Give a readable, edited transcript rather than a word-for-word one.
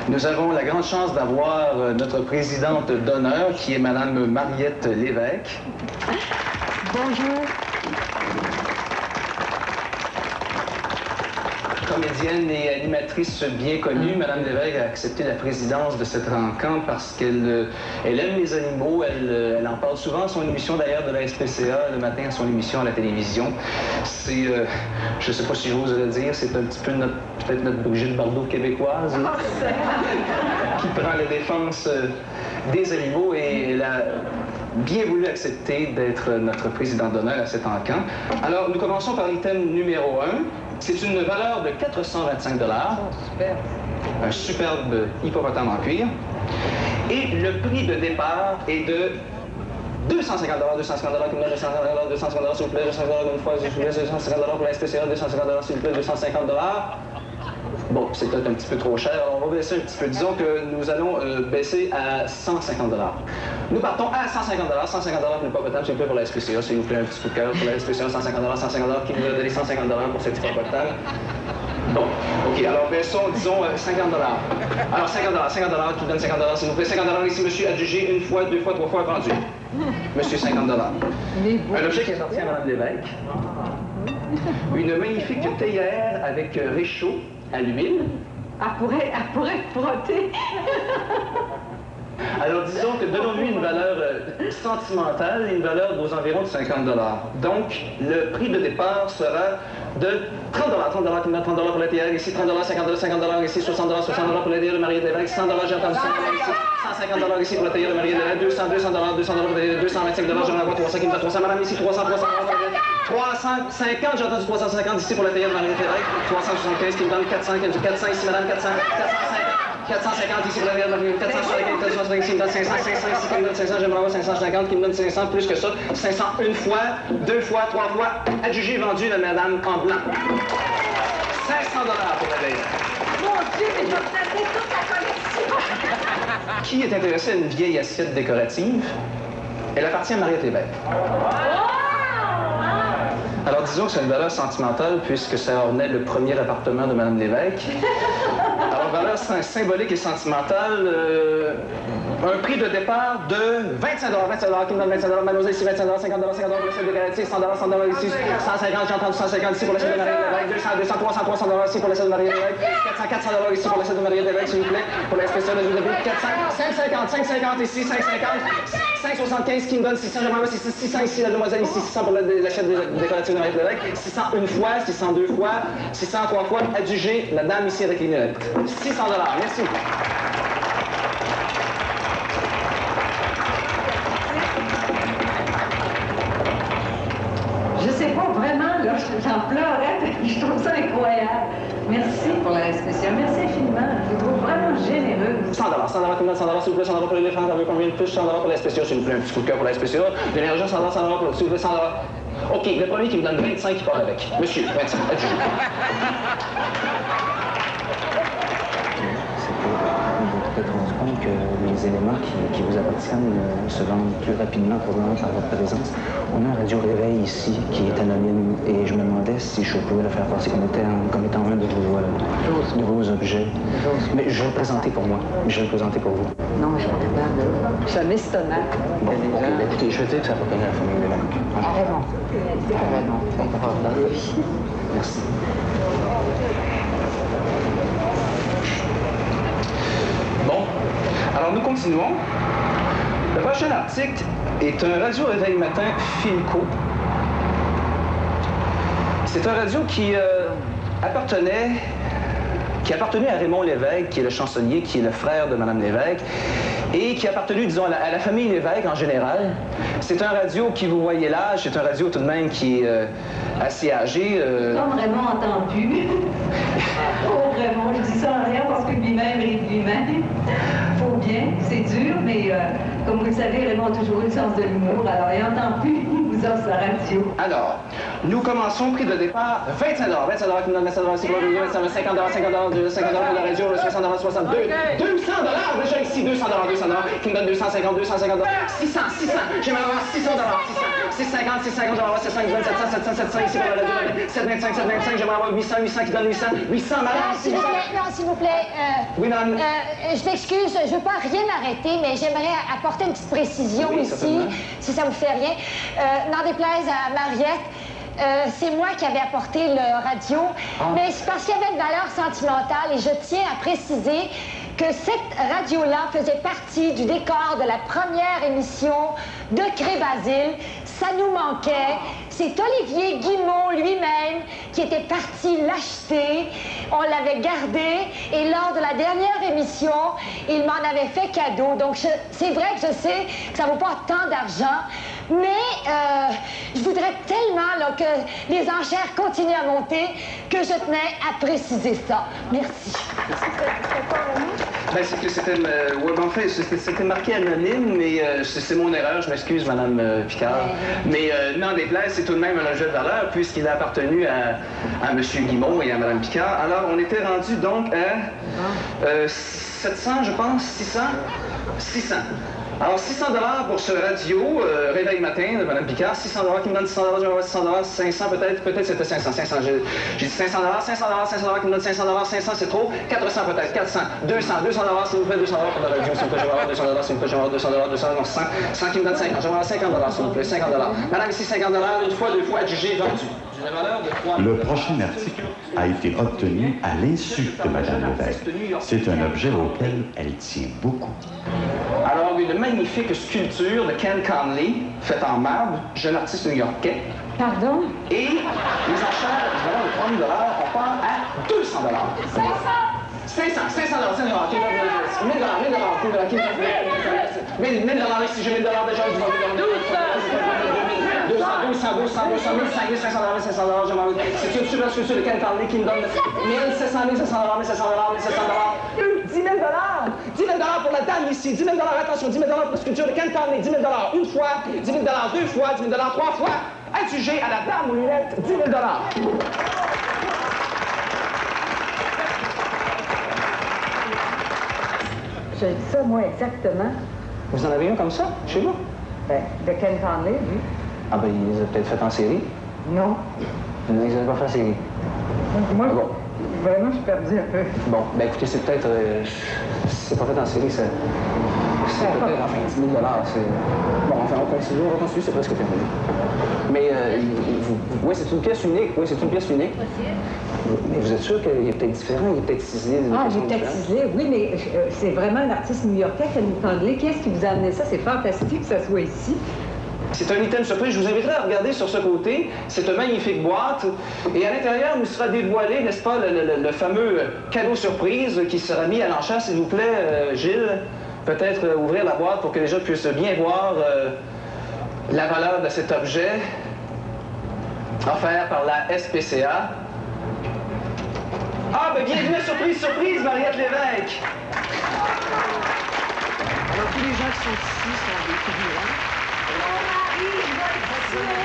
Nous avons la grande chance d'avoir notre présidente d'honneur, qui est Madame Mariette Lévesque. Bonjour. Comédienne et animatrice bien connue, Madame Lévesque a accepté la présidence de cette rencontre parce qu'elle aime les animaux. Elle en parle souvent à son émission d'ailleurs de la SPCA, le matin à son émission à la télévision. C'est, je ne sais pas si j'ose le dire, c'est un petit peu peut-être notre Brigitte Bardot québécoise qui prend la défense des animaux, et elle a bien voulu accepter d'être notre présidente d'honneur à cet encamp. Alors, nous commençons par l'item numéro 1. C'est une valeur de 425 $. Oh, super. Un superbe hippopotame en cuir. Et le prix de départ est de 250 $, 250 $, 250 $, 250 $, s'il vous plaît, 250 $, une fois, s'il vous plaît, 250 $ pour la SPCA, 250 $, s'il vous plaît, 250 $. Bon, c'est peut-être un petit peu trop cher, alors on va baisser un petit peu. Disons que nous allons baisser à 150 $. Nous partons à 150 $, 150 $ pour l'hippopotame, s'il vous plaît, pour la SPCA, s'il vous plaît, un petit coup de cœur pour la SPCA, 150 $, 150 $, qui nous a donné 150 $ pour cet hippopotame. Bon, OK, alors baissons, disons, 50 $. Alors 50 $, 50 $, qui donne 50 $, s'il vous plaît, 50 $ ici, monsieur, adjugé une fois, deux fois, trois fois, vendu. Monsieur, 50 $. Un objet qui appartient à Mme Lévesque. Une magnifique théière avec réchaud à l'huile. Elle pourrait frotter. Alors, disons que donnons-lui une valeur sentimentale, une valeur aux environs de 50 $. Donc, le prix de départ sera de 30 $, 30 $, 30 $ pour la théière, ici 30 $, 50 $, 50 $, ici 60 $, 60 $ pour la théière de Mariette Lévesque, 100 $, j'ai entendu 100 $, ici 150 $ ici pour la théière de Mariette Lévesque, 200 $, 200 $ pour la théière, 225 $, j'en ai 300 qui me donne 300, madame ici 300, 350, j'ai entendu 350 ici pour la théière de Mariette Lévesque, 375 qui me donne 400 ici, madame 400, 450 ici pour la théière de Mariette Lévesque, 450 ici, qui me donne 500, 500 ici qui me donne 500, j'aimerais avoir 550 qui me donne 500, plus que ça, 500 une fois, deux fois, trois fois, adjugé, vendu de madame en blanc. 500 $ pour la théière. Mon Dieu, mais je vais placer toute la collection. Qui est intéressé à une vieille assiette décorative? Elle appartient à Mariette Lévesque. Alors disons que c'est une valeur sentimentale puisque ça ornait le premier appartement de Mme Lévesque. Alors valeur symbolique et sentimentale, un prix de départ de 25 $, 25 $, qui me donne 25 $, mademoiselle ici 25 $, 50 $, 50 $ pour la salle décorative, 100 $, 100 $ ici, 150, j'ai entendu 150 ici pour la salle de Mariette Lévesque, 200, 200, 300, 300 $ ici pour la salle de Mariette Lévesque, 400, 400 $ ici pour la salle de Mariette Lévesque, s'il vous plaît, pour la spéciale de Joseph, 400, 550, 550 ici, 550, 575 qui me donne 600, j'aimerais avoir 600 ici, la demoiselle ici, 600 pour l'assiette décorative de Mariette Lévesque, 600 une fois, 600 deux fois, 600 trois fois, adjugé, la dame ici avec les lunettes. 600 $, merci. Je sais pas, vraiment, là, j'en pleurais, je trouve ça incroyable. Merci pour la spéciale, merci infiniment. Je vous trouve vraiment généreux. 100 $, 100 $, combien de 100 $, s'il vous plaît, 100 $ pour l'éléphant, t'en veux combien de plus? 100 $ pour la spéciale, s'il vous plaît, un petit coup de cœur pour la spéciale. L'énergie, 100 $, 100 $ pour, s'il vous plaît, 100 $. OK, le premier qui me donne 25 qui part avec. Monsieur, 25, adjugé. Vous êtes rendu compte que les éléments qui vous appartiennent se vendent plus rapidement probablement par votre présence. On a un radio réveil ici qui est anonyme et je me demandais si je pouvais le faire passer comme étant un de vos objets. Mais je vais le présenter pour moi. Je vais le présenter pour vous. Non, je suis pas capable. Je suis un estomac. Bon, OK, écoutez, je vais dire que ça appartenait à la famille Lévesque. Merci. Bon, alors nous continuons. Le prochain article est un radio réveil matin Philco. C'est un radio qui appartenait à Raymond Lévesque, qui est le chansonnier, qui est le frère de Mme Lévesque, et qui a appartenu, disons, à la famille Lévesque en général. C'est un radio qui, vous voyez l'âge, c'est un radio tout de même qui est assez âgé. Comme Raymond entend plus. Oh, Raymond, je dis ça en rien parce que lui-même rit de lui-même. Faut bien, c'est dur, mais comme vous le savez, Raymond a toujours eu le sens de l'humour, alors il n'entend plus, vous nous offre la radio? Alors, nous commençons, prix de départ, 25 $, qui me donne 25 $, 50 $, 50 $, 50 $ pour la radio, 60 $, 62 $, 200 $, déjà ici, 200 $, 200 $, qui me donne 250 $, 250 $, 600 $, j'aimerais avoir 600 $, 650 $, 650, j'aimerais avoir 700, qui donne 700, 700, 700, ici pour la radio, 725, 725, j'aimerais avoir 800, 800, qui donne 800, 800, madame, S'il vous plaît, non, s'il vous plaît. Oui, madame. Je m'excuse, je veux pas rien arrêter, mais j'aimerais apporter une petite précision Oui, ici, certainement. si ça vous fait rien. N'en déplaise à Mariette, c'est moi qui avais apporté le radio, mais c'est parce qu'il y avait une valeur sentimentale et je tiens à préciser que cette radio-là faisait partie du décor de la première émission de Cré-Basile. Ça nous manquait. C'est Olivier Guimont lui-même qui était parti l'acheter. On l'avait gardé et lors de la dernière émission, il m'en avait fait cadeau. Donc, c'est vrai que je sais que ça ne vaut pas tant d'argent, mais je voudrais tellement là, que les enchères continuent à monter que je tenais à préciser ça. Merci. Ben, c'est que c'était... ouais, ben, en fait, c'était marqué anonyme, mais c'est mon erreur, je m'excuse, Madame Picard. Mais n'en déplaise, c'est tout de même un objet de valeur, puisqu'il a appartenu à M. Guimont et à Mme Picard. Alors, on était rendu donc à 700, je pense, 600? 600. Alors, 600 $ pour ce radio, réveil matin de Mme Picard, 600 $ qui me donne 600 $, je vais avoir 600 $, 500 peut-être c'était 500, j'ai dit 500 $, 500 $, 500 $ qui me donne 500 $, 500 c'est trop, 400 peut-être, 400, 200 $, s'il vous plaît, 200 $ pour la radio, s'il vous plaît, je vais avoir 200 $, s'il vous plaît, je vais avoir 200 $, 200 $, 100, 100 qui me donne 50, je vais avoir 50 $, s'il vous plaît, 50 $. Madame, ici 50 $, une fois, deux fois, adjugé, vendu. D'une valeur de 3 000 Le prochain article a été obtenu à l'insu de Mme Lévesque. C'est un objet auquel elle tient beaucoup. Alors, une magnifique sculpture de Ken Conley, faite en marbre, jeune artiste new-yorkais. Pardon? Et les enchères, nous avons de 3 000 $, on part à 200 $. 500 $, 500 $, 1000 $, 1000 $, ici, j'ai 1000 $, déjà, je vais 200, 500 $, c'est une super sculpture de Ken Conley qui me donne 1700, 1700 $, 1700 $, 1700 $, 10 000 $, 10 000 $ pour la dame ici, 10 000 $, attention, 10 000 $ pour la sculpture de Ken Conley, 10 000 $, une fois, 10 000 $, deux fois, 10 000 $, trois fois, adjugé à la dame aux lunettes, 10 000 $. Je dis ça, moi, exactement. Vous en avez un comme ça, chez vous? Ben, de Ken Conley, oui. Ah ben, ils les ont peut-être fait en série. Non. Non, ils n'avaient pas fait en série. Moi, Ah bon. vraiment, je suis perdue un peu. Bon, ben écoutez, c'est peut-être... c'est pas fait en série, c'est peut-être, enfin, 10 000 $, c'est... Bon, enfin, on continue, c'est presque terminé. Mais, oui, c'est une pièce unique, oui, c'est une pièce unique. Mais vous êtes sûr qu'il est peut-être différent, il est peut-être ciselé d'une Ah, façon il est peut-être différente? ciselé, oui, mais c'est vraiment un artiste new-yorkais, Ken Conley. Qui est-ce qui vous a amené ça? C'est fantastique que ça soit ici. C'est un item surprise. Je vous inviterai à regarder sur ce côté. C'est une magnifique boîte. Et à l'intérieur, nous sera dévoilé, n'est-ce pas, le fameux cadeau surprise qui sera mis à l'enchère, s'il vous plaît, Gilles. Peut-être ouvrir la boîte pour que les gens puissent bien voir la valeur de cet objet offert par la SPCA. Ah, ben bienvenue, surprise, surprise, Mariette Lévesque! Alors, tous les gens qui sont ici sont des figurants. Mon mari, je vais le tuer.